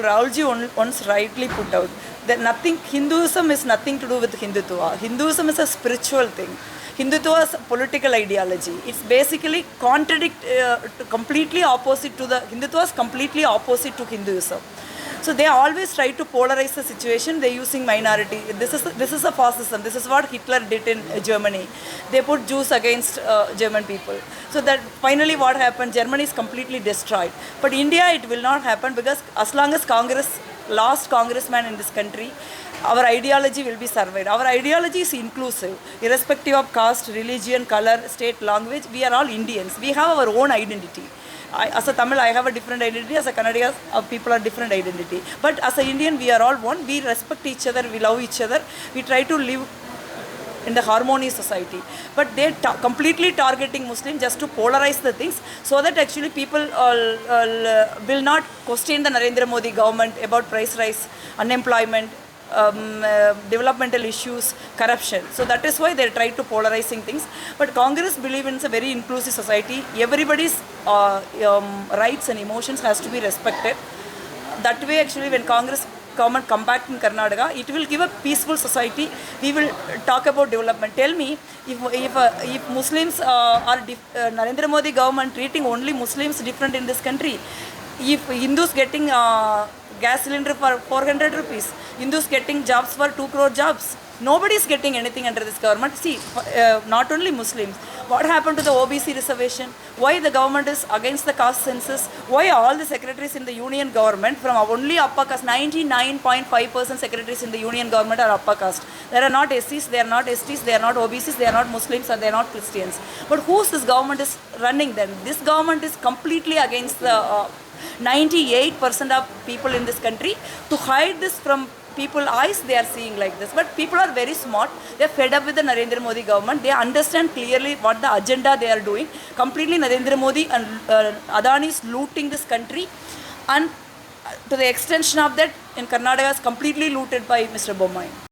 example, Rahulji once rightly put out that Hinduism is nothing to do with Hindutva. Hinduism is a spiritual thing. Hindutva is a political ideology. It's basically completely opposite to Hindutva is completely opposite to Hinduism. So they always try to polarize the situation. They're using minority. This is a fascism. This is what Hitler did in Germany. They put Jews against German people. So that finally what happened? Germany is completely destroyed. But India, it will not happen, because as long as last congressman in this country, our ideology will be surveyed. Our ideology is inclusive, irrespective of caste, religion, color, state, language. We are all Indians. We have our own identity. As a Tamil, I have a different identity. As a Kannadiga, people are different identity. But as an Indian, we are all one. We respect each other. We love each other. We try to live in the harmonious society. But they're completely targeting Muslims just to polarize the things, so that actually people will not question the Narendra Modi government about price rise, unemployment, developmental issues, corruption. So that is why they try to polarizing things. But Congress believes in a very inclusive society. Everybody's rights and emotions has to be respected. That way, actually, when Congress government come back in Karnataka, it will give a peaceful society. We will talk about development. Tell me, if Muslims Narendra Modi government treating only Muslims different in this country, if Hindus getting gas cylinder for 400 rupees, Hindus getting jobs for 2 crore jobs, nobody is getting anything under this government. See, not only Muslims. What happened to the OBC reservation? Why the government is against the caste census? Why all the secretaries in the union government from only upper caste, 99.5% secretaries in the union government are upper caste. They are not SCs, they are not STs, they are not OBCs, they are not Muslims, and they are not Christians. But who's this government is running then? This government is completely against the 98% of people in this country. To hide this from people's eyes, they are seeing like this. But people are very smart. They are fed up with the Narendra Modi government. They understand clearly what the agenda they are doing. Completely Narendra Modi and Adani is looting this country. And to the extension of that, in Karnataka is completely looted by Mr. Bommai.